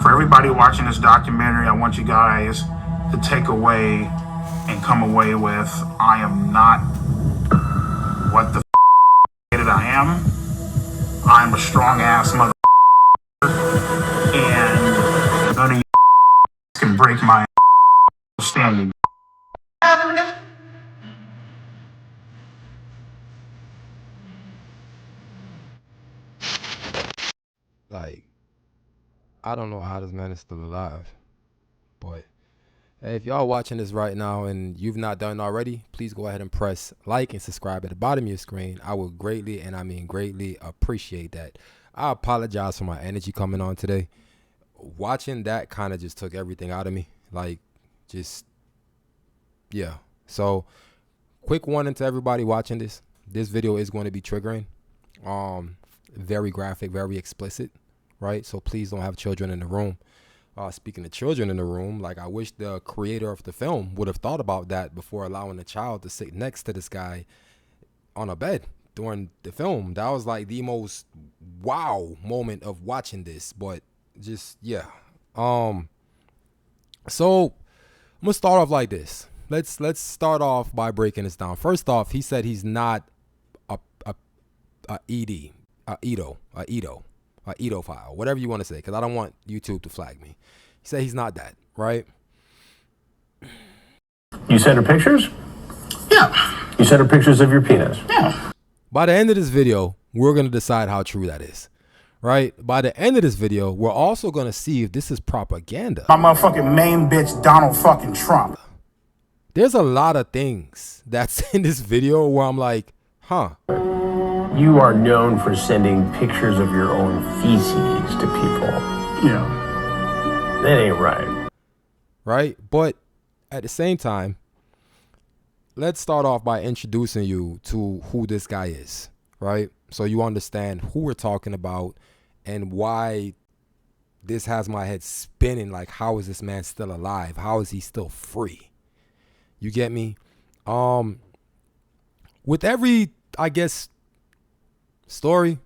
For everybody watching this documentary, I want you guys to take away and come away with, I am not what the that I am. I'm a strong ass mother, and none of you can break my standing. Like, I don't know how this man is still alive, but hey, if y'all watching this right now and you've not done already, please go ahead and press like and subscribe at the bottom of your screen. I will greatly, and I mean greatly, appreciate that. I apologize for my energy coming on today. Watching that kind of just took everything out of me. Like, just, yeah. So, quick warning to everybody watching this. This video is going to be triggering. Very graphic, very explicit, right? So please don't have children in the room. Speaking of children in the room, like, I wish the creator of the film would have thought about that before allowing the child to sit next to this guy on a bed during the film. That was like the most wow moment of watching this. But just, yeah. So I'm gonna start off like this. Let's start off by breaking this down. First off, he said he's not a edophile, whatever you want to say, because I don't want YouTube to flag me. He said he's not that, right? You sent her pictures? Yeah. You sent her pictures of your penis? Yeah. By the end of this video, we're going to decide how true that is, right? By the end of this video, we're also going to see if this is propaganda. My motherfucking main bitch, Donald fucking Trump. There's a lot of things that's in this video where I'm like, huh. You are known for sending pictures of your own feces to people. Yeah. That ain't right. Right? But at the same time, let's start off by introducing you to who this guy is, right? So you understand who we're talking about and why this has my head spinning. Like, how is this man still alive? How is he still free? You get me? With every, I guess, story,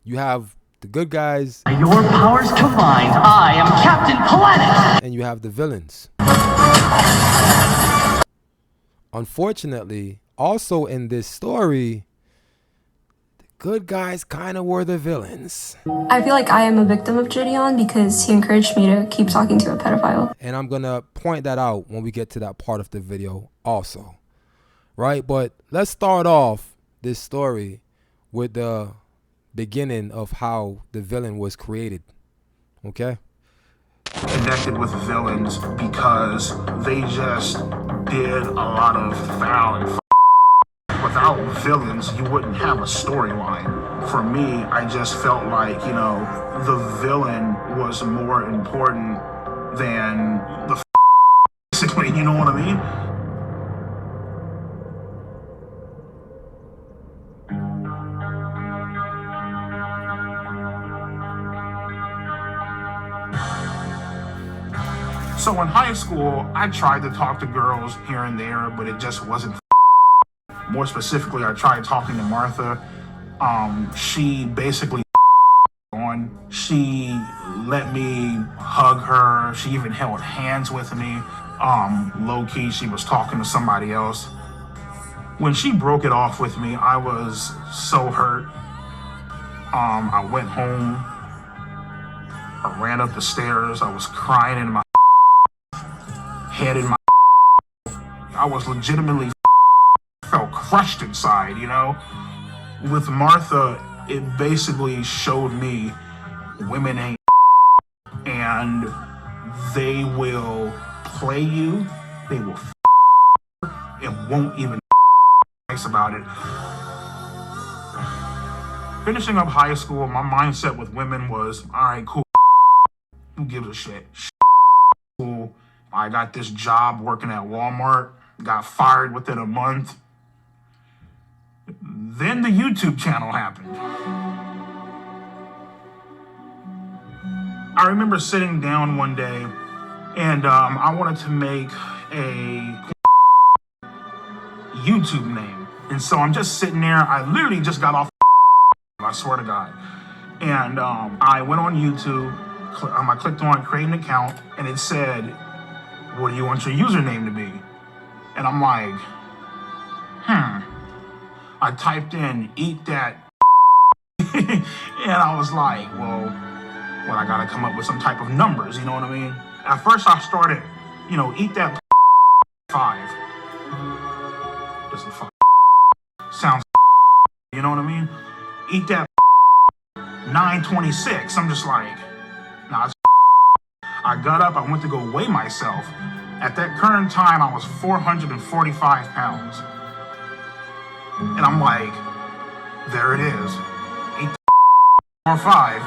you have the good guys. Your powers combined, I am Captain Planet. And you have the villains. Unfortunately, also in this story, the good guys kind of were the villains. I feel like I am a victim of Gideon because he encouraged me to keep talking to a pedophile. And I'm going to point that out when we get to that part of the video also. Right? But let's start off this story with the beginning of how the villain was created. Okay? Connected with villains because they just did a lot of foul and without villains you wouldn't have a storyline. For me, I just felt like, you know, the villain was more important than the basically, you know what I mean? So in high school, I tried to talk to girls here and there, but it just wasn't. More specifically, I tried talking to Martha. She basically on. She let me hug her. She even held hands with me. Low key, she was talking to somebody else. When she broke it off with me, I was so hurt. I went home. I ran up the stairs. I was crying in my head in my. I was legitimately felt crushed inside, you know. With Martha, it basically showed me women ain't, and they will play you, they will and won't even nice about it. Finishing up high school, my mindset with women was, all right, cool, who gives a shit? Cool. I got this job working at Walmart, got fired within a month. Then the YouTube channel happened. I remember sitting down one day and I wanted to make a YouTube name. And so I'm just sitting there. I literally just got off, I swear to God. And I went on YouTube I clicked on create an account, and it said, "What do you want your username to be?" And I'm like, I typed in "eat that," and I was like, well, I gotta come up with some type of numbers. You know what I mean? At first, I started, eat that 5. Doesn't sounds. You know what I mean? Eat that 926. I'm just like, nah. I got up. I went to go weigh myself. At that current time, I was 445 pounds. And I'm like, there it is. 845.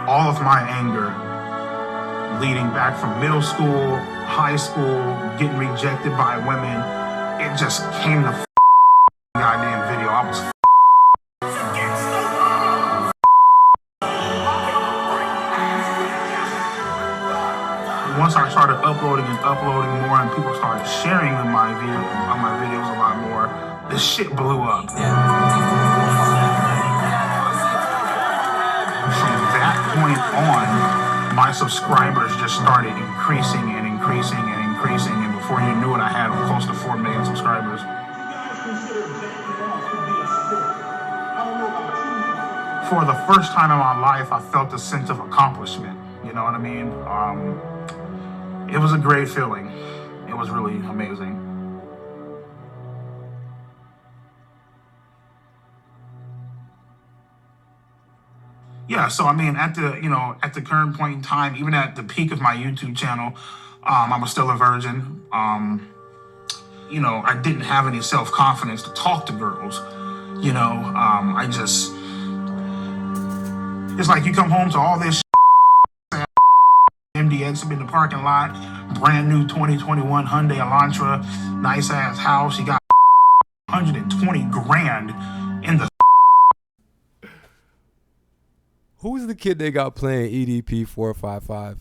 All of my anger leading back from middle school, high school, getting rejected by women, it just came to goddamn video. I was once I started uploading more, and people started sharing my videos a lot more, the shit blew up. From that point on, my subscribers just started increasing and increasing and increasing, and before you knew it, I had close to 4 million subscribers. For the first time in my life, I felt a sense of accomplishment. You know what I mean? It was a great feeling. It was really amazing. Yeah, so I mean, at the current point in time, even at the peak of my YouTube channel, I was still a virgin. I didn't have any self-confidence to talk to girls. It's like you come home to all this MDX up in the parking lot, brand new 2021 Hyundai Elantra, nice ass house. You got 120 grand in the. Who's the kid they got playing EDP 455?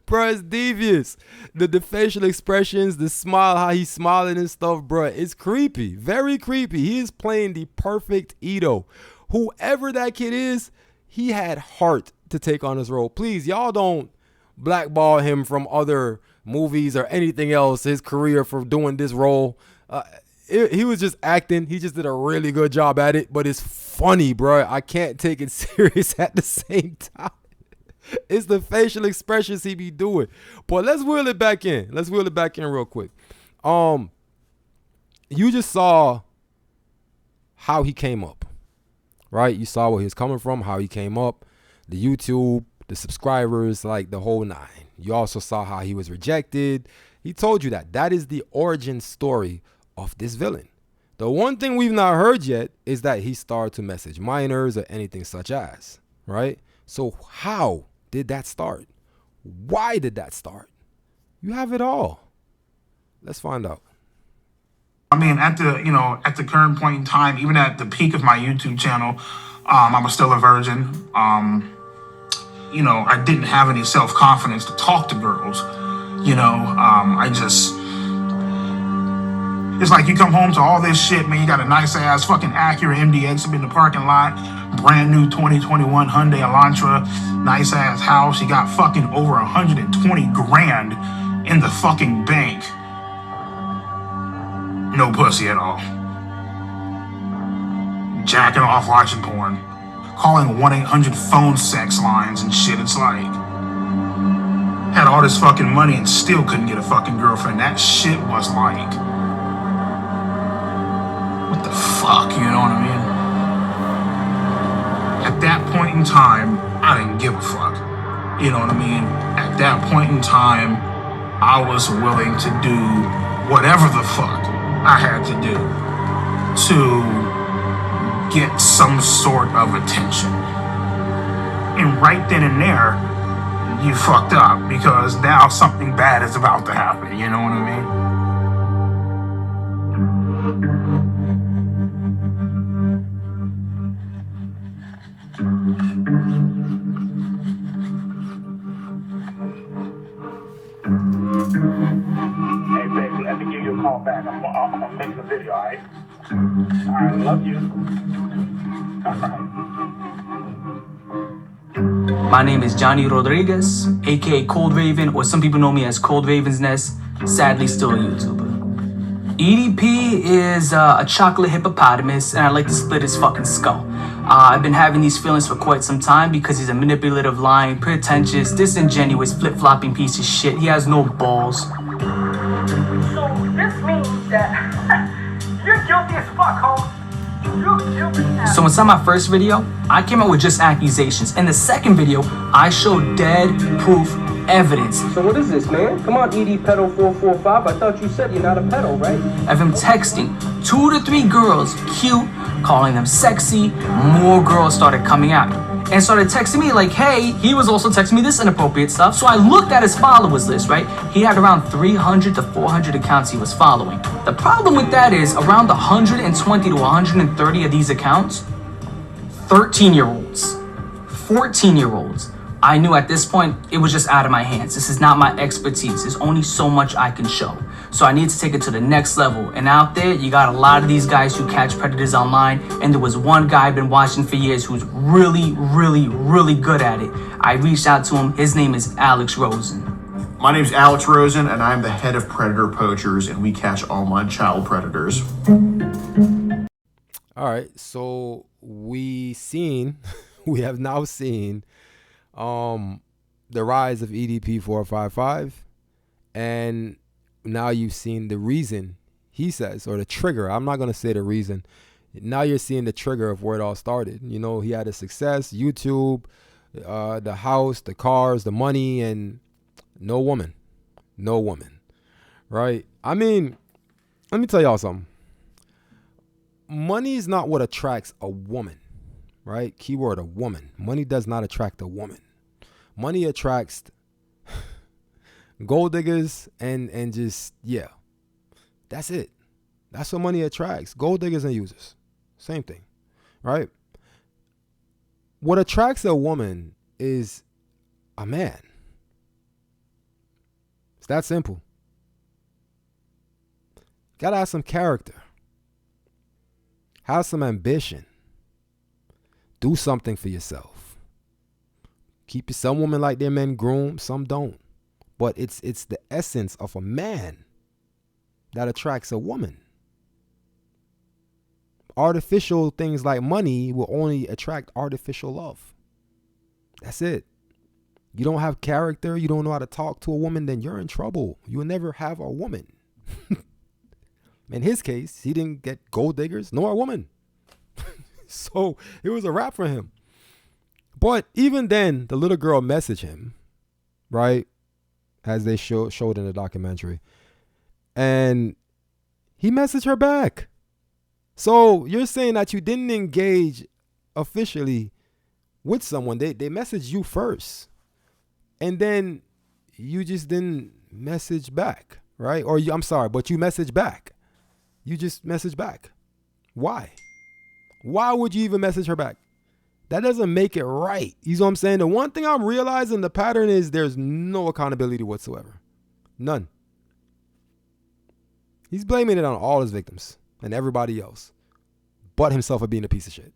Bruh, it's devious. The facial expressions, the smile, how he's smiling and stuff, bruh, it's creepy. Very creepy. He is playing the perfect Ito. Whoever that kid is, he had heart to take on this role. Please, y'all don't blackball him from other movies or anything else, his career, for doing this role. He was just acting. He just did a really good job at it, but it's funny, bro. I can't take it serious at the same time. It's the facial expressions he be doing. But let's wheel it back in. Let's wheel it back in real quick. You just saw how he came up, right? You saw where he was coming from, how he came up, the YouTube, the subscribers, like the whole 9. You also saw how he was rejected. He told you that. That is the origin story of this villain. The one thing we've not heard yet is that he started to message minors or anything such as, right? So how did that start? Why did that start? You have it all. Let's find out. I mean, at the current point in time, even at the peak of my YouTube channel, I was still a virgin. I didn't have any self-confidence to talk to girls. It's like you come home to all this shit, man. You got a nice ass fucking Acura MDX up in the parking lot, brand new 2021 Hyundai Elantra, nice ass house. You got fucking over 120 grand in the fucking bank. No pussy at all. Jacking off, watching porn, calling 1-800 phone sex lines and shit. It's like, had all this fucking money and still couldn't get a fucking girlfriend. That shit was like, what the fuck, you know what I mean? At that point in time, I didn't give a fuck. You know what I mean? At that point in time, I was willing to do whatever the fuck I had to do to get some sort of attention. And right then and there, you fucked up, because now something bad is about to happen. You know what I mean? back. I'm making a video, alright? Alright, love you. My name is Johnny Rodriguez, aka Cold Raven, or some people know me as Cold Raven's Nest, sadly still a YouTuber. EDP is a chocolate hippopotamus, and I like to split his fucking skull. I've been having these feelings for quite some time because he's a manipulative, lying, pretentious, disingenuous, flip-flopping piece of shit. He has no balls. So this means that you're guilty as fuck, homie. You're guilty as So inside my first video, I came out with just accusations. In the second video, I showed dead proof evidence So what is this, man? Come on, ED Pedal 445. I thought you said you're not a pedal, right? of him texting 2 to 3 girls, cute, calling them sexy. More girls started coming out and started texting me like, hey, he was also texting me this inappropriate stuff. So I looked at his followers list, right? He had around 300 to 400 accounts he was following. The problem with that is around 120 to 130 of these accounts, 13-year-olds, 14-year-olds. I knew at this point it was just out of my hands. This is not my expertise. There's only so much I can show. So I need to take it to the next level. And out there, you got a lot of these guys who catch predators online. And there was one guy I've been watching for years who's really, really, really good at it. I reached out to him. His name is Alex Rosen. My name's Alex Rosen, and I'm the head of Predator Poachers, and we catch online child predators. All right, so we have now seen the rise of EDP 455, and now you've seen the reason he says, or the trigger. I'm not going to say the reason. Now you're seeing the trigger of where it all started. You know, he had a success, YouTube, the house, the cars, the money, and no woman, right? I mean, let me tell y'all something. Money is not what attracts a woman, right? Keyword, a woman. Money does not attract a woman. Money attracts gold diggers and just, yeah, that's it. That's what money attracts. Gold diggers and users. Same thing, right? What attracts a woman is a man. It's that simple. Gotta have some character. Have some ambition. Do something for yourself. Some women like their men groomed, some don't. But it's the essence of a man that attracts a woman. Artificial things like money will only attract artificial love. That's it. You don't have character, you don't know how to talk to a woman, then you're in trouble. You'll never have a woman. In his case, he didn't get gold diggers nor a woman. So it was a wrap for him. But even then, the little girl messaged him, right? As they showed in the documentary. And he messaged her back. So you're saying that you didn't engage officially with someone. They messaged you first. And then you just didn't message back, right? Or I'm sorry, but you messaged back. You just messaged back. Why? Why would you even message her back? That doesn't make it right. You know what I'm saying? The one thing I'm realizing, the pattern is there's no accountability whatsoever. None. He's blaming it on all his victims and everybody else, but himself for being a piece of shit.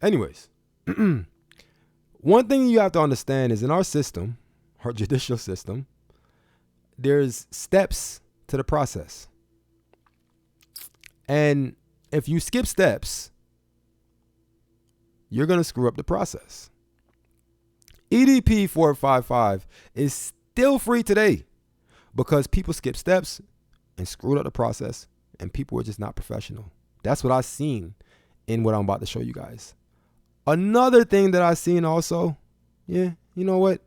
Anyways, one thing you have to understand is in our system, our judicial system, there's steps to the process. And if you skip steps, you're going to screw up the process. EDP 455 is still free today because people skip steps and screwed up the process and people were just not professional. That's what I've seen in what I'm about to show you guys. Another thing that I've seen also, yeah, you know what?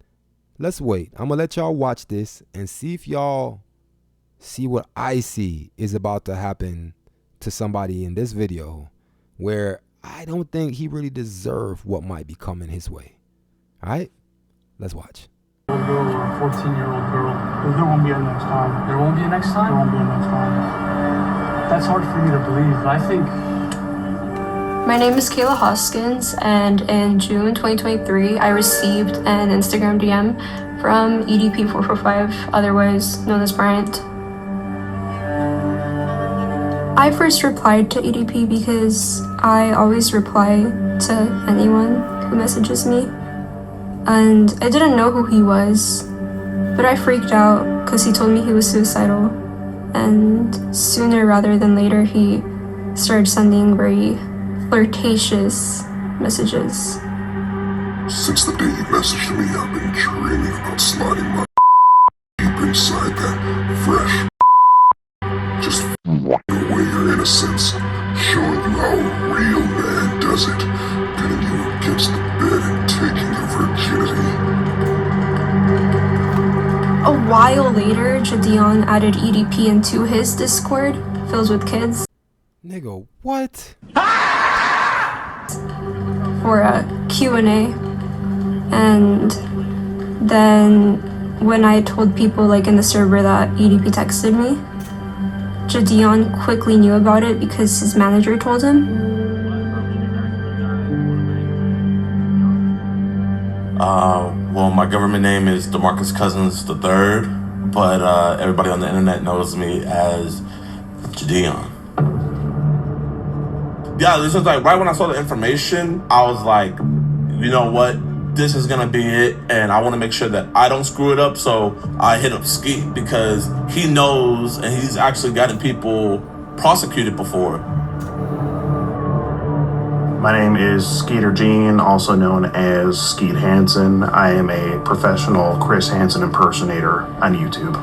Let's wait. I'm going to let y'all watch this and see if y'all see what I see is about to happen to somebody in this video where I don't think he really deserved what might be coming his way. All right, let's watch. A girl or a 14-year-old girl. There won't be a next time. There won't be a next There time? won't be a next time. That's hard for me to believe, but I think... My name is Kayla Hoskins, and in June 2023, I received an Instagram DM from EDP445, otherwise known as Bryant. I first replied to EDP because I always reply to anyone who messages me, and I didn't know who he was, but I freaked out because he told me he was suicidal, and sooner rather than later he started sending very flirtatious messages. Since the day you messaged me, I've been dreaming about sliding my deep inside that fresh just f***ing away your innocence, showing you how a real man does it, pinning you against the bed and taking your virginity. A while later, Jadion added EDP into his Discord, filled with kids. Nigga, what? For a Q&A. And then when I told people like in the server that EDP texted me, Jadion quickly knew about it because his manager told him. Well, my government name is DeMarcus Cousins III, but everybody on the internet knows me as Jadion. Yeah, this was like right when I saw the information, I was like, you know what? This is gonna be it, and I want to make sure that I don't screw it up. So I hit up Skeet because he knows, and he's actually gotten people prosecuted before. My name is Skeeter Gene, also known as Skeet Hansen. I am a professional Chris Hansen impersonator on YouTube.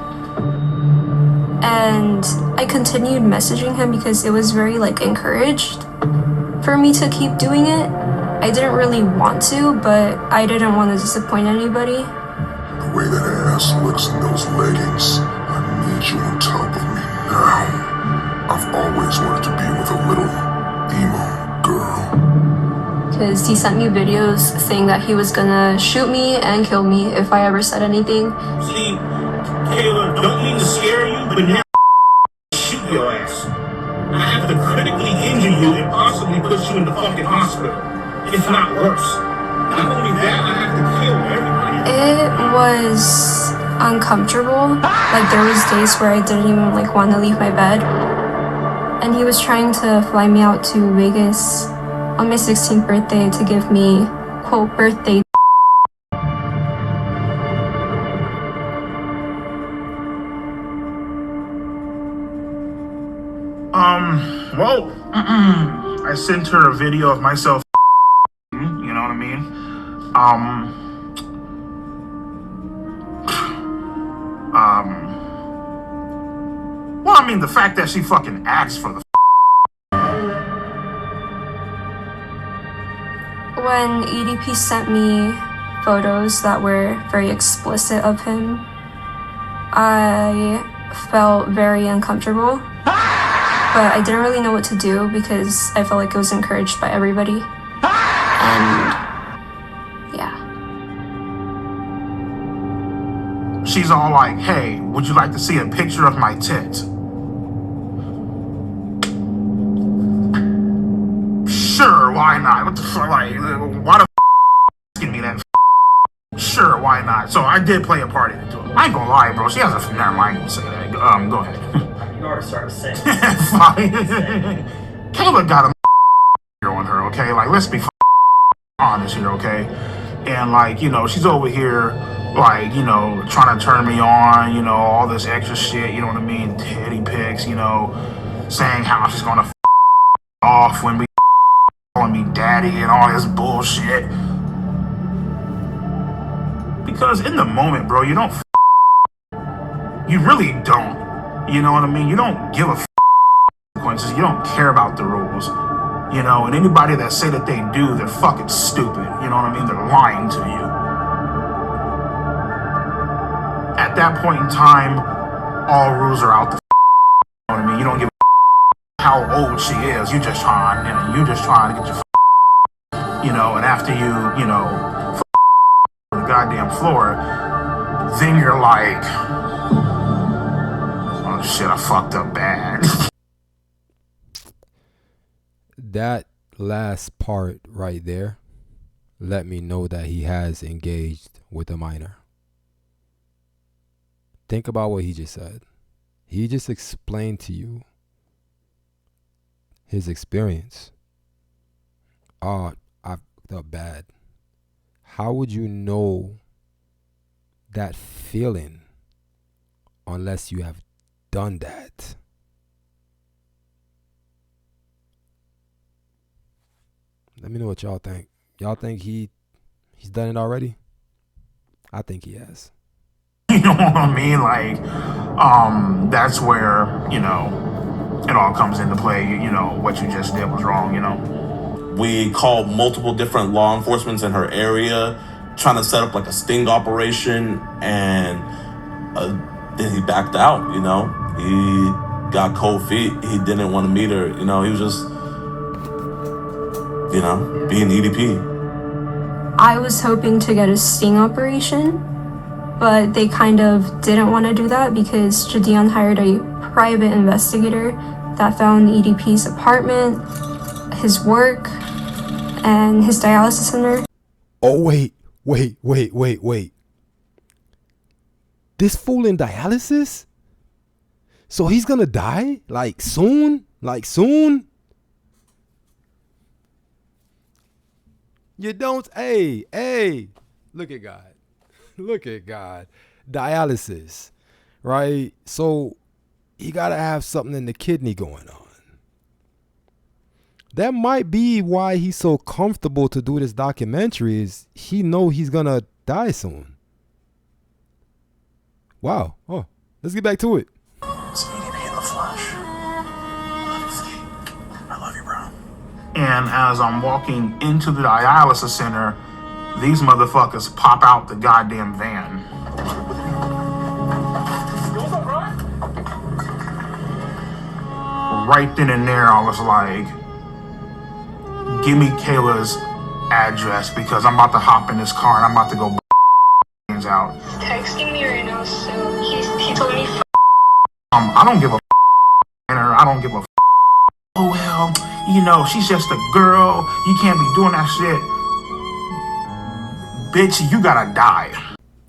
And I continued messaging him because it was very like encouraged for me to keep doing it. I didn't really want to, but I didn't want to disappoint anybody. The way that ass looks in those leggings, I need you on top of me now. I've always wanted to be with a little emo girl. Because he sent me videos saying that he was gonna shoot me and kill me if I ever said anything. See, Kayla, don't mean to scare you, but now shoot your ass. I have to critically injure you and possibly put you in the fucking hospital. If not worse. Not only that, I have to kill everybody. It was uncomfortable. Like there was days where I didn't even like want to leave my bed. And he was trying to fly me out to Vegas on my 16th birthday to give me, quote, birthday. Well, I sent her a video of myself, you know what I mean? Well, I mean, the fact that she fucking asked for the When EDP sent me photos that were very explicit of him, I felt very uncomfortable. But I didn't really know what to do because I felt like it was encouraged by everybody. And yeah. She's all like, hey, would you like to see a picture of my tit? Sure, why not? What the fuck, like, why the asking me that? Sure, why not? So I did play a part into it. I ain't gonna lie, bro. She has a, never mind, I ain't gonna say that. Go ahead. You already started saying. Kayla got a on her, okay? Like, let's be honest here, okay? And like, you know, she's over here, like, you know, trying to turn me on, you know, all this extra shit, you know what I mean? Titty pics, you know, saying how she's gonna off when we calling me daddy and all this bullshit. Because in the moment, bro, you don't you really don't. You know what I mean? You don't give a consequences. You don't care about the rules. You know, and anybody that say that they do, they're fucking stupid. You know what I mean? They're lying to you. At that point in time, all rules are out the you know what I mean? You don't give a how old she is. You just trying, to get your you know, and after you know, the goddamn floor, then you're like, shit, I fucked up bad. That last part right there let me know that he has engaged with a minor. Think about what he just said. He just explained to you his experience. Oh, I felt bad. How would you know that feeling unless you have done that? Let me know what y'all think. Y'all think he's done it already? I think he has. You know what I mean? Like, that's where, it all comes into play. What you just did was wrong, We called multiple different law enforcement in her area, trying to set up like a sting operation, and then he backed out, He got cold feet. He didn't want to meet her, he was just, being EDP. I was hoping to get a sting operation, but they kind of didn't want to do that because Jadian hired a private investigator that found EDP's apartment, his work, and his dialysis center. Oh, wait. This fool in dialysis? So he's gonna die? Like soon? You don't, hey, look at God. Look at God. Dialysis, right? So he gotta have something in the kidney going on. That might be why he's so comfortable to do this documentary, is he know he's gonna die soon. Wow. Oh, let's get back to it. It's EDP in the flesh. I love you, bro. And as I'm walking into the dialysis center, these motherfuckers pop out the goddamn van. Right then and there, I was like, give me Kayla's address because I'm about to hop in this car and I'm about to go out. He's texting me right now, so he told me I don't give a I don't give a oh well, she's just a girl. You can't be doing that shit. Bitch, you gotta die.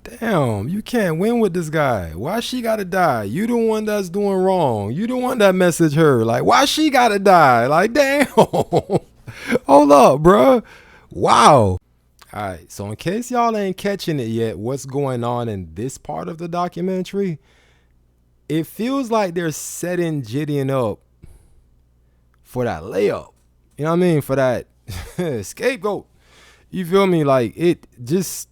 Damn, you can't win with this guy. Why she gotta die? You the one that's doing wrong. You the one that messaged her. Like, why she gotta die? Like, damn. Hold up, bruh. Wow. All right, so in case y'all ain't catching it yet, what's going on in this part of the documentary, it feels like they're setting Gideon up for that layup. You know what I mean? For that scapegoat. You feel me? Like, it just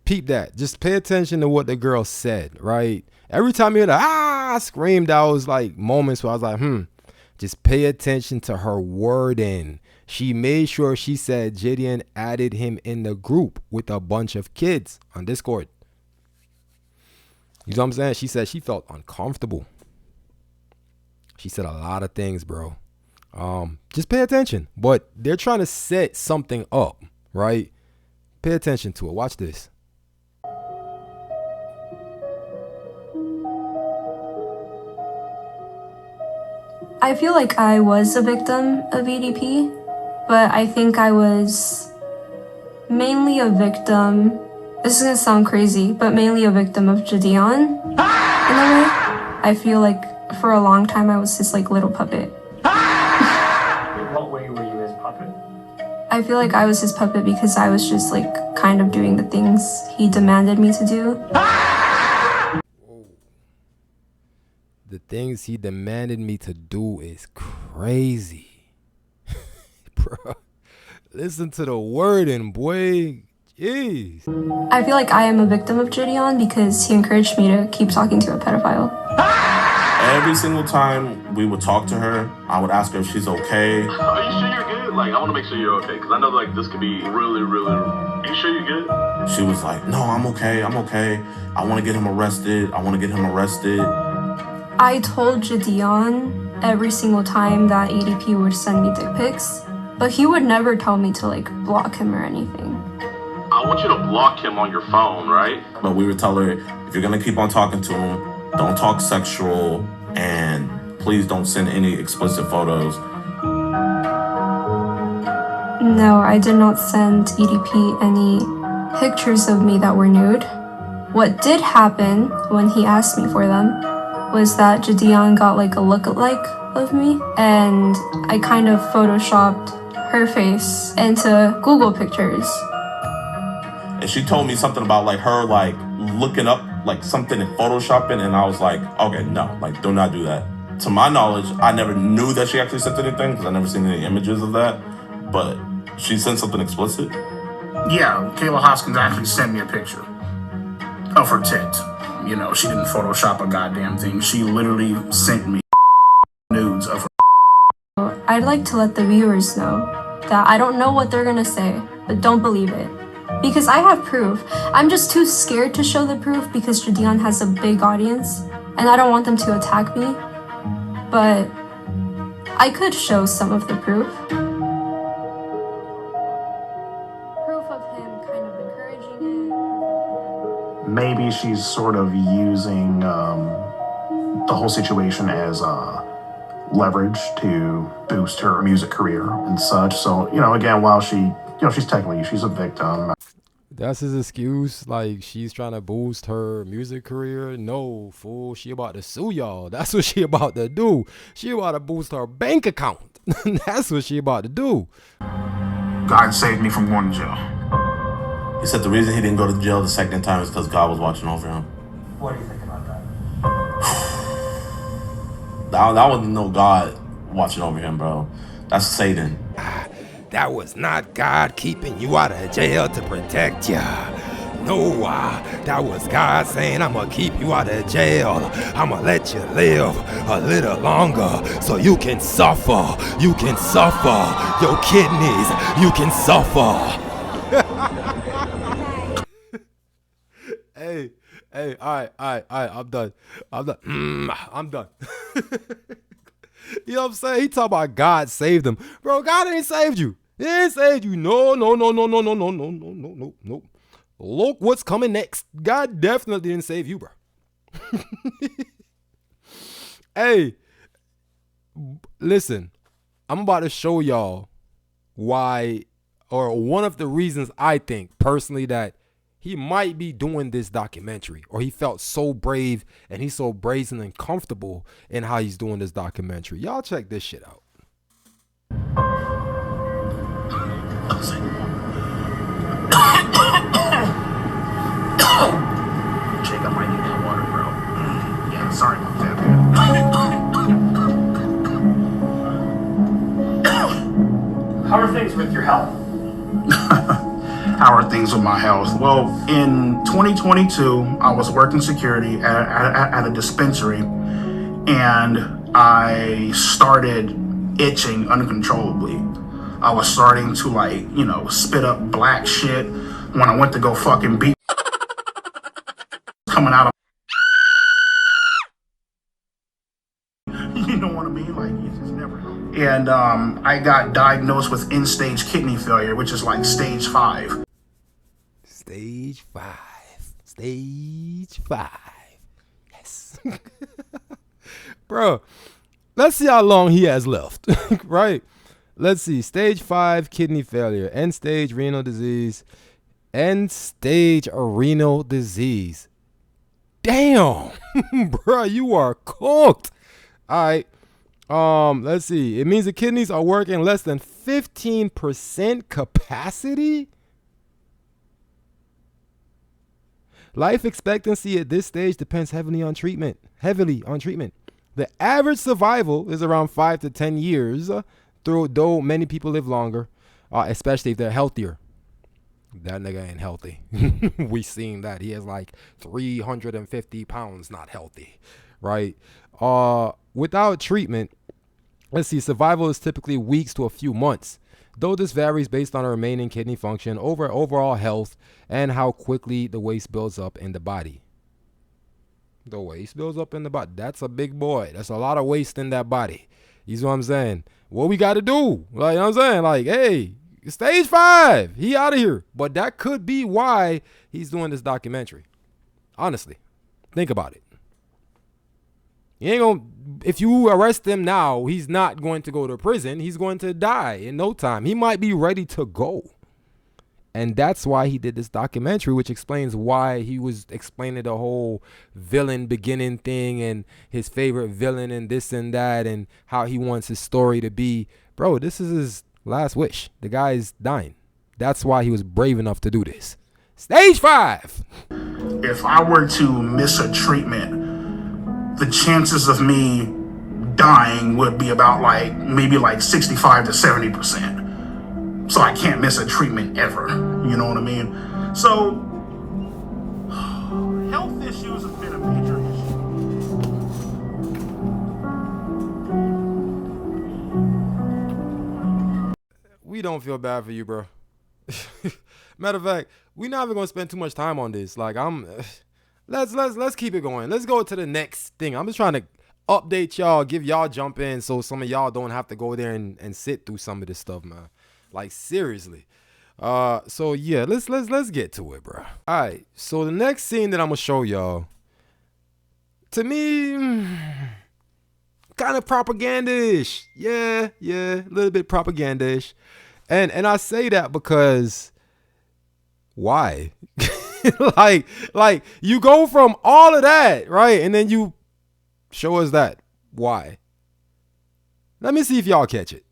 peep that. Just pay attention to what the girl said, right? Every time you hear the scream, that was like moments where I was like, just pay attention to her wording. She made sure she said Gideon added him in the group with a bunch of kids on Discord. You know what I'm saying? She said she felt uncomfortable. She said a lot of things, bro. Just pay attention. But they're trying to set something up, right? Pay attention to it. Watch this. I feel like I was a victim of EDP, but I think I was mainly a victim. This is gonna sound crazy, but mainly a victim of Jadian. In a way, I feel like for a long time I was his little puppet. In what way were you his puppet? I feel like I was his puppet because I was just kind of doing the things he demanded me to do. The things he demanded me to do is crazy. Bro, listen to the wording, boy. Jeez. I feel like I am a victim of Gideon because he encouraged me to keep talking to a pedophile. Every single time we would talk to her, I would ask her if she's okay. Are you sure you're good? I want to make sure you're okay, because I know this could be really, really... Are you sure you're good? She was like, no, I'm okay. I want to get him arrested. I told Jadian every single time that EDP would send me dick pics, but he would never tell me to block him or anything. I want you to block him on your phone, right? But we would tell her, if you're going to keep on talking to him, don't talk sexual, and please don't send any explicit photos. No, I did not send EDP any pictures of me that were nude. What did happen when he asked me for them was that Jadian got like a lookalike of me, and I kind of photoshopped her face into Google pictures. And she told me something about like her like looking up like something in photoshopping, and I was like, okay, no, like do not do that. To my knowledge, I never knew that she actually sent anything because I never seen any images of that, but she sent something explicit. Yeah, Kayla Hoskins actually sent me a picture of her tit. You know, she didn't Photoshop a goddamn thing. She literally sent me nudes of her. I'd like to let the viewers know that I don't know what they're gonna say, but don't believe it. Because I have proof. I'm just too scared to show the proof because Jadian has a big audience, and I don't want them to attack me. But I could show some of the proof. Proof of him kind of encouraging it. Maybe she's sort of using the whole situation as leverage to boost her music career and such. So, you know, again, while she's technically, she's a victim. That's his excuse. Like, she's trying to boost her music career. No, fool. She about to sue y'all. That's what she about to do. She about to boost her bank account. That's what she about to do. God saved me from going to jail. He said the reason he didn't go to jail the second time is because God was watching over him. What do you think about that? That wasn't no God watching over him, bro. That's Satan. That was not God keeping you out of jail to protect you. No, that was God saying, I'm going to keep you out of jail. I'm going to let you live a little longer so you can suffer. You can suffer. Your kidneys, you can suffer. Hey, all right, I'm done. I'm done. You know what I'm saying? He talking about God saved him. Bro, God ain't saved you. He ain't saved you. No. Look what's coming next. God definitely didn't save you, bro. Hey, listen, I'm about to show y'all why, or one of the reasons I think personally that he might be doing this documentary, or he felt so brave and he's so brazen and comfortable in how he's doing this documentary. Y'all check this shit out. Jake, I might need that water, bro. Yeah, sorry about that, man. How are things with your health? How are things with my health? Well, in 2022, I was working security at a dispensary, and I started itching uncontrollably. I was starting to, like, you know, spit up black shit when I went to go fucking beat coming out of you know what I mean? Like, it's just never. And I got diagnosed with end-stage kidney failure, which is like stage 5. Stage 5. Stage 5. Yes. Bro, let's see how long he has left. Right? Let's see. Stage 5 kidney failure. End-stage renal disease. End-stage renal disease. Damn. Bro, you are cooked. All right. Let's see. It means the kidneys are working less than 15% capacity. Life expectancy at this stage depends heavily on treatment. The average survival is around 5 to 10 years, though many people live longer, especially if they're healthier. That nigga ain't healthy. We seen that. He has like 350 pounds not healthy, right? Without treatment, let's see, survival is typically weeks to a few months, though this varies based on the remaining kidney function, overall health, and how quickly the waste builds up in the body. The waste builds up in the body. That's a big boy. That's a lot of waste in that body. You see what I'm saying? What we got to do? Like, you know what I'm saying? Like, hey, stage 5, he out of here. But that could be why he's doing this documentary. Honestly, think about it. He ain't gonna. If you arrest him now, he's not going to go to prison. He's going to die in no time. He might be ready to go. And that's why he did this documentary, which explains why he was explaining the whole villain beginning thing and his favorite villain and this and that and how he wants his story to be. Bro, this is his last wish. The guy is dying. That's why he was brave enough to do this. Stage 5. If I were to miss a treatment, the chances of me dying would be about maybe 65 to 70%. So I can't miss a treatment ever. You know what I mean? So health issues have been a major issue. We don't feel bad for you, bro. Matter of fact, we're not even gonna spend too much time on this. Let's keep it going. Let's go to the next thing. I'm just trying to update y'all, give y'all jump in so some of y'all don't have to go there and sit through some of this stuff, man. Like, seriously. So yeah, let's get to it, bro. All right. So the next scene that I'm gonna show y'all, to me, kind of propaganda-ish. Yeah, a little bit propaganda-ish. And I say that because why? like you go from all of that, right? And then you show us that. Why? Let me see if y'all catch it.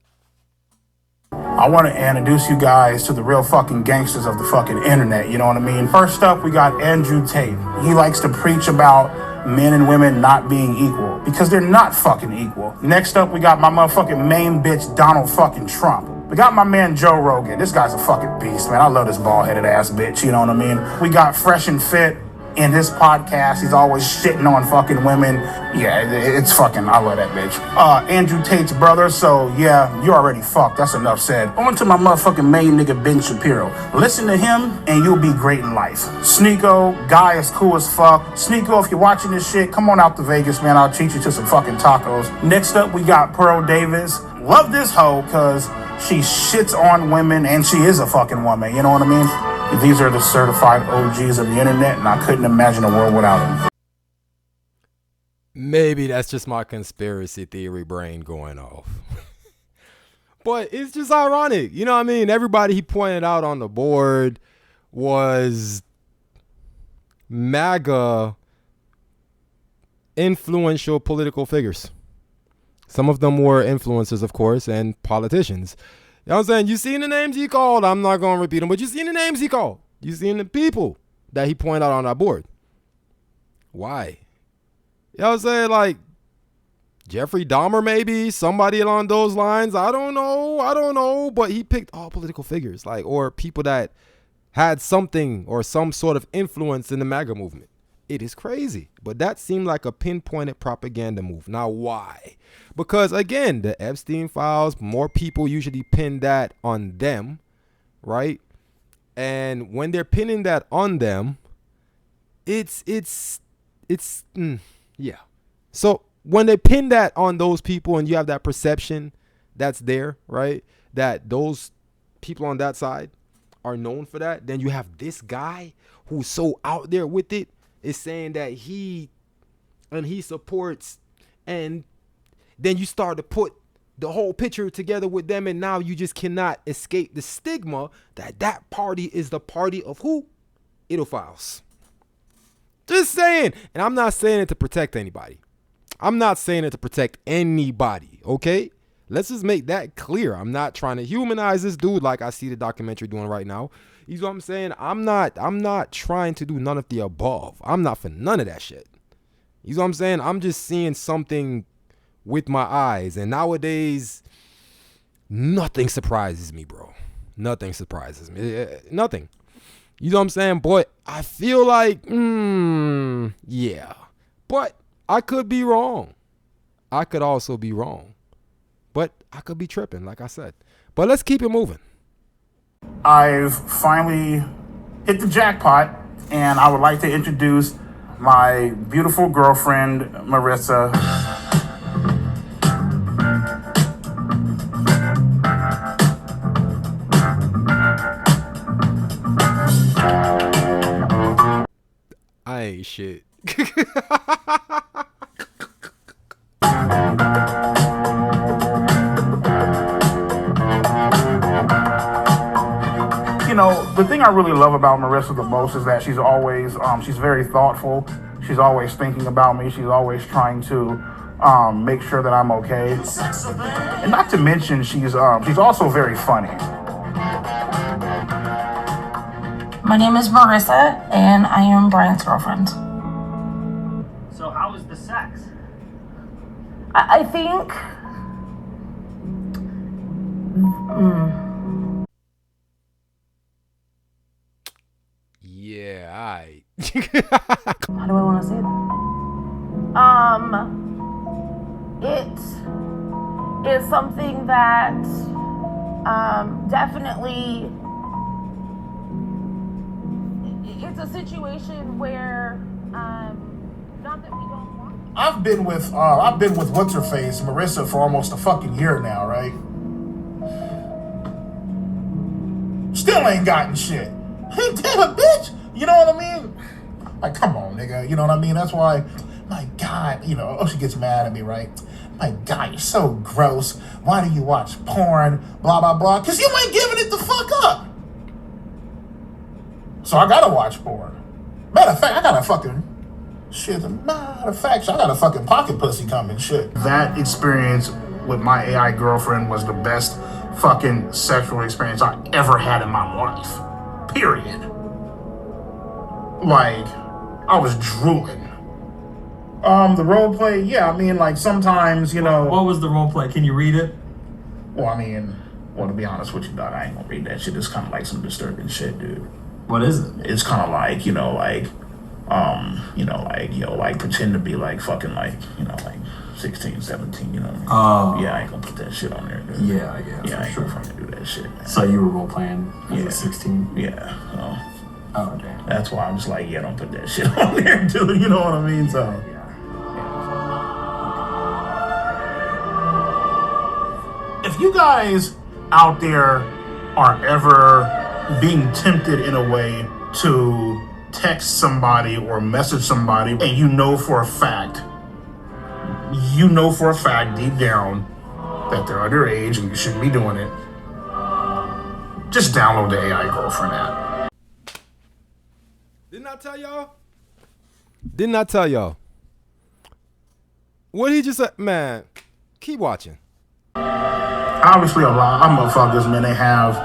I want to introduce you guys to the real fucking gangsters of the fucking internet, you know what I mean? First up, we got Andrew Tate. He likes to preach about men and women not being equal because they're not fucking equal. Next up, we got my motherfucking main bitch, Donald fucking Trump. We got my man Joe Rogan. This guy's a fucking beast, man. I love this bald-headed ass bitch, you know what I mean? We got Fresh and Fit. In his podcast, he's always shitting on fucking women. Yeah, it's fucking, I love that bitch. Andrew Tate's brother, so yeah, you already fucked. That's enough said. On to my motherfucking main nigga, Ben Shapiro. Listen to him, and you'll be great in life. Sneeko, guy is cool as fuck. Sneeko, if you're watching this shit, come on out to Vegas, man. I'll treat you to some fucking tacos. Next up, we got Pearl Davis. Love this hoe, because she shits on women, and she is a fucking woman, you know what I mean? These are the certified OGs of the internet, and I couldn't imagine a world without them. Maybe that's just my conspiracy theory brain going off. But it's just ironic. You know what I mean? Everybody he pointed out on the board was MAGA influential political figures. Some of them were influencers, of course, and politicians. You know what I'm saying? You seen the names he called. I'm not going to repeat them, but you seen the names he called. You seen the people that he pointed out on our board. Why? You know what I'm saying? Like Jeffrey Dahmer, maybe somebody along those lines. I don't know. But he picked all political figures, or people that had something or some sort of influence in the MAGA movement. It is crazy. But that seemed like a pinpointed propaganda move. Now, why? Because, again, the Epstein files, more people usually pin that on them, right? And when they're pinning that on them, yeah. So when they pin that on those people and you have that perception that's there, right? That those people on that side are known for that. Then you have this guy who's so out there with it is saying that he supports, and then you start to put the whole picture together with them, and now you just cannot escape the stigma that party is the party of who? Idophiles. Just saying. And I'm not saying it to protect anybody. Okay? Let's just make that clear. I'm not trying to humanize this dude like I see the documentary doing right now. You know what I'm saying? I'm not trying to do none of the above. I'm not for none of that shit. You know what I'm saying? I'm just seeing something with my eyes. And nowadays, nothing surprises me, bro. Nothing surprises me. Nothing. You know what I'm saying? But I feel like, yeah. But I could be wrong. I could also be wrong. But I could be tripping, like I said. But let's keep it moving. I've finally hit the jackpot, and I would like to introduce my beautiful girlfriend, Marissa. I ain't shit. you know, the thing I really love about Marissa the most is that she's always, she's very thoughtful. She's always thinking about me. She's always trying to make sure that I'm okay. And not to mention, she's also very funny. My name is Marissa, and I am Brian's girlfriend. So how was the sex? I think... Yeah, alright. How do I want to say that? It is something that definitely... It's a situation where, not that we don't want... I've been with what's her face, Marissa, for almost a fucking year now, right? Still ain't gotten shit. Hey, damn, bitch. You know what I mean? Like, come on, nigga. You know what I mean? That's why, my God, you know, she gets mad at me, right? My God, you're so gross. Why do you watch porn? Blah, blah, blah. Because you ain't giving it the fuck up. So I gotta watch porn. Matter of fact, I got a fucking pocket pussy coming. Shit. That experience with my AI girlfriend was the best fucking sexual experience I ever had in my life. Period. Like, I was drooling. The role play, yeah, I mean, like, sometimes, you know... What was the role play? Can you read it? Well, I mean, to be honest with you, dog, I ain't gonna read that shit. It's kind of like some disturbing shit, dude. What is it? It's kind of like, like pretend to be like fucking like, like 16, 17, you know what I mean? Oh. Yeah, I ain't gonna put that shit on there, dude. Yeah, I guess. Yeah, I ain't gonna fucking do that shit, man. So you were role playing as a 16? Yeah. Oh, damn. That's why I'm just like, yeah, don't put that shit on there, dude. You know what I mean? So. If you guys out there are ever being tempted in a way to text somebody or message somebody, and you know for a fact deep down that they're underage and you shouldn't be doing it, just download the AI Girlfriend app. Didn't I tell y'all? What he just said? Man, keep watching. Obviously, a lot of motherfuckers, man, they have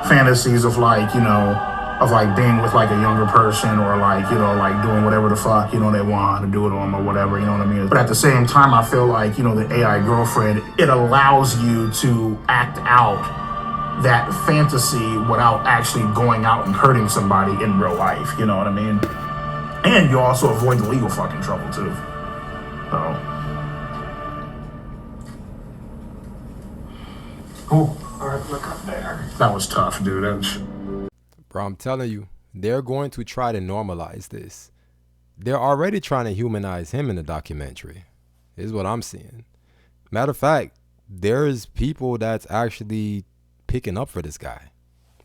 fantasies of like, of like being with like a younger person or like, like doing whatever the fuck, they want to do it on or whatever, you know what I mean? But at the same time, I feel like, the AI girlfriend, it allows you to act out that fantasy without actually going out and hurting somebody in real life, you know what I mean? And you also avoid the legal fucking trouble too. So. Cool. All right, look up there. That was tough, dude. Bro, I'm telling you, they're going to try to normalize this. They're already trying to humanize him in the documentary. Is what I'm seeing. Matter of fact, there's people that's actually picking up for this guy.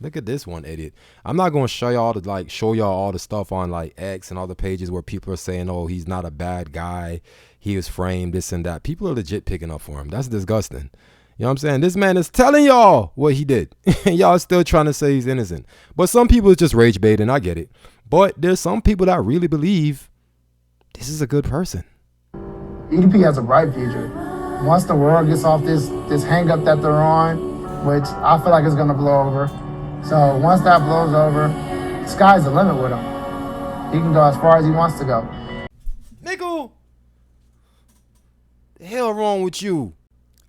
Look at this one idiot. I'm not going to show y'all all the stuff on like X and all the pages where people are saying, oh, he's not a bad guy. He was framed, this and that. People are legit picking up for him. That's disgusting. You know what I'm saying? This man is telling y'all what he did. Y'all still trying to say he's innocent. But some people is just rage baiting. I get it. But there's some people that really believe this is a good person. EDP has a bright future. Once the world gets off this hang up that they're on, which I feel like it's going to blow over. So once that blows over, the sky's the limit with him. He can go as far as he wants to go. Nigga, the hell wrong with you?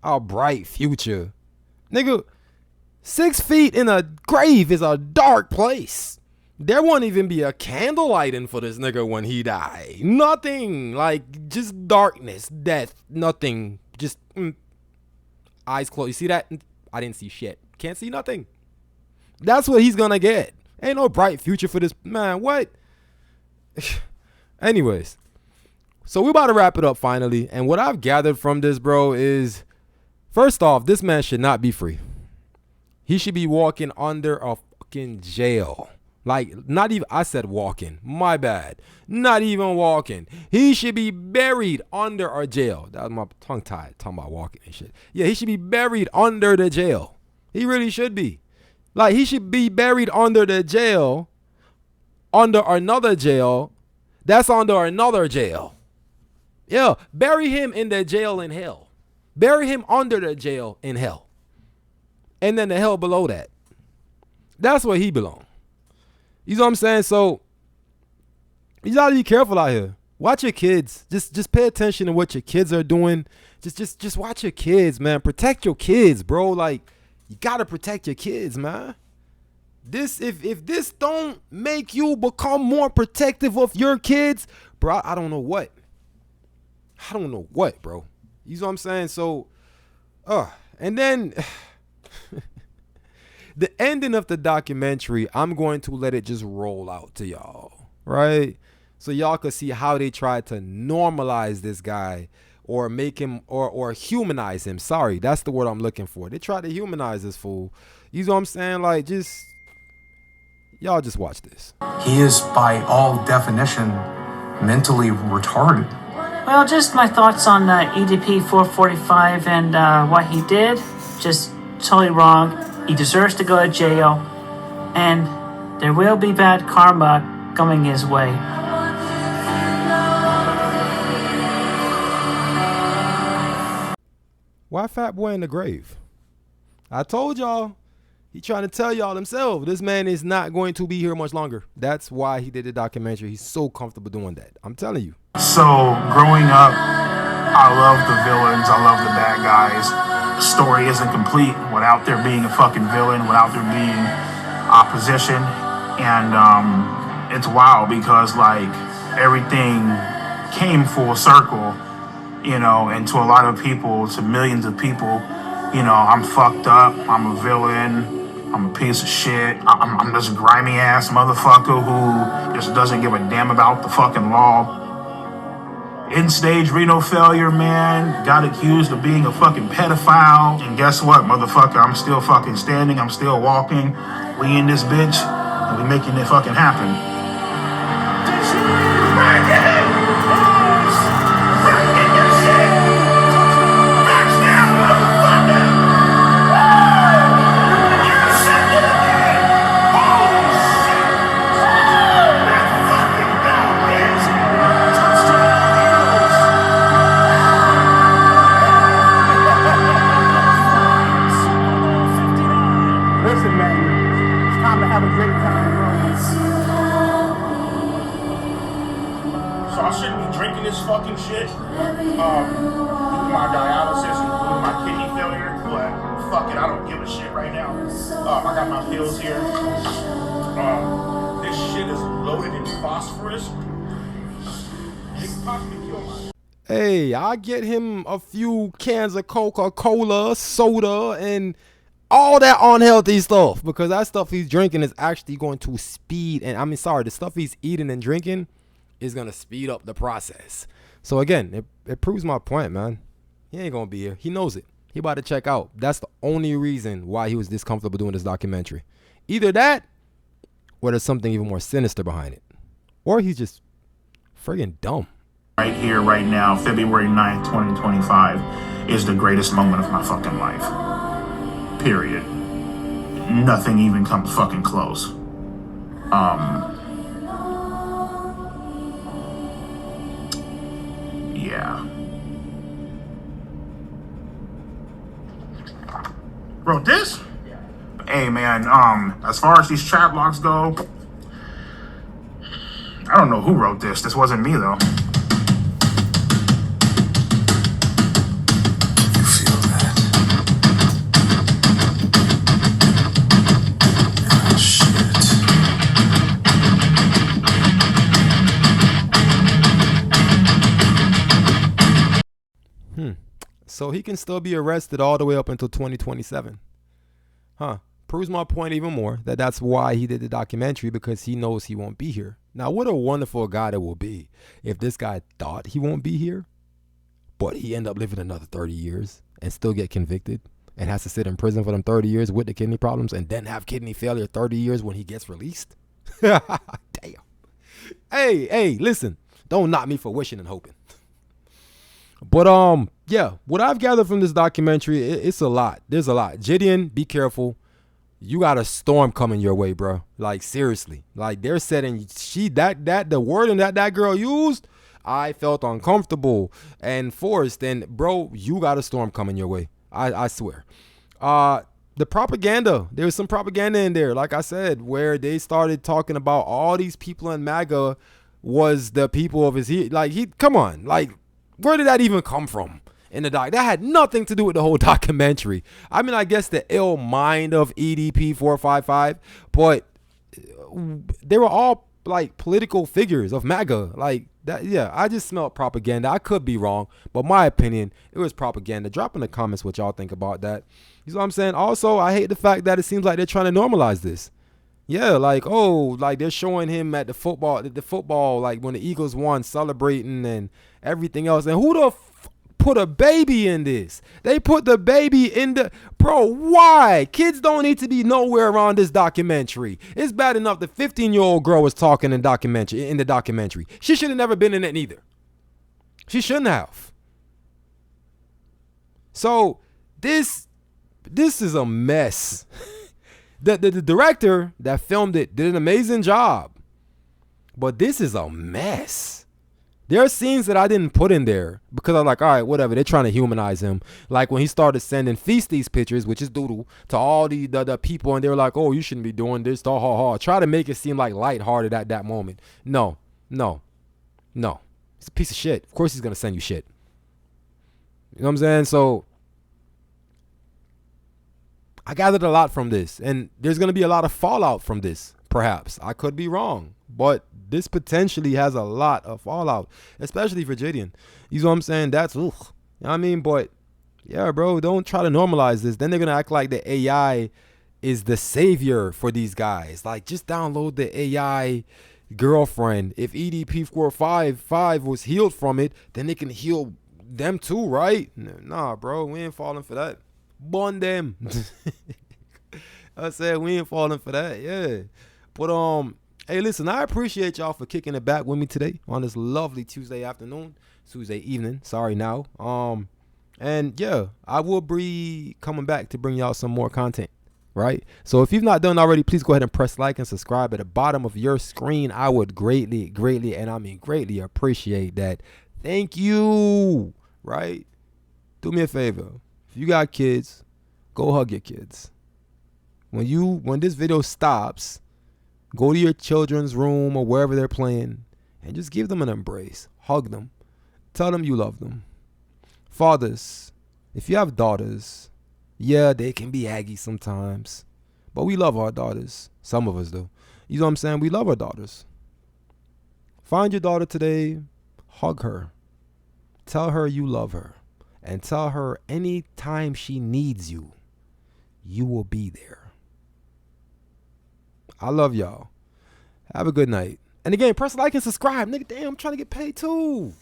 Our bright future. Nigga, 6 feet in a grave is a dark place. There won't even be a candle lighting for this nigga when he die. Nothing. Like, just darkness, death, nothing. Just eyes closed. You see that? I didn't see shit. Can't see nothing. That's what he's gonna get. Ain't no bright future for this man. What? Anyways, so we're about to wrap it up finally. And what I've gathered from this, bro, is first off, this man should not be free. He should be walking under a fucking jail. Like, not even, I said walking. My bad. Not even walking. He should be buried under a jail. That was my tongue tied, talking about walking and shit. Yeah, he should be buried under the jail. He really should be. Like, he should be buried under the jail, under another jail, that's under another jail. Yeah, bury him in the jail in hell. Bury him under the jail in hell. And then the hell below that. That's where he belongs. You know what I'm saying? So, you gotta be careful out here. Watch your kids. Just pay attention to what your kids are doing. Just watch your kids, man. Protect your kids, bro. Like, you gotta protect your kids, man. This if this don't make you become more protective of your kids, bro, I don't know what. I don't know what, bro. You know what I'm saying? So, and then the ending of the documentary, I'm going to let it just roll out to y'all, right? So y'all could see how they tried to normalize this guy or make him or humanize him. Sorry, that's the word I'm looking for. They tried to humanize this fool. You know what I'm saying? Like, y'all just watch this. He is, by all definition, mentally retarded. Well, just my thoughts on EDP 445 and what he did. Just totally wrong. He deserves to go to jail. And there will be bad karma coming his way. Why Fat Boy in the grave? I told y'all. He trying to tell y'all himself, this man is not going to be here much longer. That's why he did the documentary. He's so comfortable doing that. I'm telling you. So, growing up, I love the villains. I love the bad guys. The story isn't complete without there being a fucking villain, without there being opposition. And it's wild because, like, everything came full circle, you know, and to a lot of people, to millions of people, you know, I'm fucked up. I'm a villain. I'm a piece of shit. I'm this grimy ass motherfucker who just doesn't give a damn about the fucking law. In-stage renal failure, man. Got accused of being a fucking pedophile. And guess what, motherfucker? I'm still fucking standing. I'm still walking. We in this bitch. And we making it fucking happen. Fucking shit. My dialysis and my kidney failure, but fuck it, I don't give a shit right now. I got my pills here. This shit is loaded in phosphorus. It could possibly kill my. Hey, I get him a few cans of Coca-Cola, soda, and all that unhealthy stuff, because that stuff he's drinking is actually going to speed, and the stuff he's eating and drinking is going to speed up the process. So again, it proves my point, man. He ain't going to be here. He knows it. He about to check out. That's the only reason why he was this comfortable doing this documentary. Either that, or there's something even more sinister behind it. Or he's just friggin' dumb. Right here, right now, February 9th, 2025 is the greatest moment of my fucking life. Period. Nothing even comes fucking close. Yeah. Wrote this? Hey man, as far as these chat logs go, I don't know who wrote this. This wasn't me though. You feel that? Oh, shit. So he can still be arrested all the way up until 2027. Proves my point even more, that that's why he did the documentary, because he knows he won't be here. Now, what a wonderful guy it will be if this guy thought he won't be here, but he end up living another 30 years and still get convicted and has to sit in prison for them 30 years with the kidney problems and then have kidney failure 30 years when he gets released. Damn. Hey, listen, don't knock me for wishing and hoping. But yeah, what I've gathered from this documentary, it's a lot. There's a lot. Gideon, be careful. you got a storm coming your way, bro. Like, seriously. Like, they're setting the wording that girl used, I felt uncomfortable and forced. And bro, you got a storm coming your way. I swear. The propaganda, there was some propaganda in there, like I said, where they started talking about all these people in MAGA was the people of come on, like, where did that even come from in the doc? That had nothing to do with the whole documentary. I mean, I guess the ill mind of EDP 455, but they were all like political figures of MAGA, like that. Yeah, I just smelled propaganda. I could be wrong, but my opinion, it was propaganda. Drop in the comments what y'all think about that. You know what I'm saying? Also, I hate the fact that it seems like they're trying to normalize this. Yeah, like, oh, like they're showing him at the football, like when the Eagles won, celebrating and everything else. And who the put a baby in this? They put the baby in the... Bro, why? Kids don't need to be nowhere around this documentary. It's bad enough the 15-year-old girl was talking in the documentary. She should have never been in it neither. She shouldn't have. So, this is a mess. The director that filmed it did an amazing job. But this is a mess. There are scenes that I didn't put in there because I'm like, all right, whatever. They're trying to humanize him. Like when he started sending feasties pictures, which is doodle, to all the people, and they were like, oh, you shouldn't be doing this. Try to make it seem like lighthearted at that moment. No. It's a piece of shit. Of course he's going to send you shit. You know what I'm saying? So I gathered a lot from this, and there's going to be a lot of fallout from this, perhaps. I could be wrong, but this potentially has a lot of fallout, especially for Jaden. You know what I'm saying? That's, ugh. You know what I mean? But, yeah, bro, don't try to normalize this. Then they're going to act like the AI is the savior for these guys. Like, just download the AI girlfriend. If EDP 455 was healed from it, then they can heal them too, right? Nah, bro, we ain't falling for that. Bond them. I said we ain't falling for that. Yeah. But hey, listen, I appreciate y'all for kicking it back with me today on this lovely Tuesday evening. Sorry now. And yeah, I will be coming back to bring y'all some more content. Right? So if you've not done already, please go ahead and press like and subscribe at the bottom of your screen. I would greatly, and I mean greatly appreciate that. Thank you. Right? Do me a favor. If you got kids, go hug your kids. When this video stops, go to your children's room or wherever they're playing and just give them an embrace. Hug them. Tell them you love them. Fathers, if you have daughters, yeah, they can be aggy sometimes, but we love our daughters. Some of us do. You know what I'm saying? We love our daughters. Find your daughter today. Hug her. Tell her you love her. And tell her anytime she needs you, you will be there. I love y'all. Have a good night. And again, press like and subscribe. Nigga, damn, I'm trying to get paid too.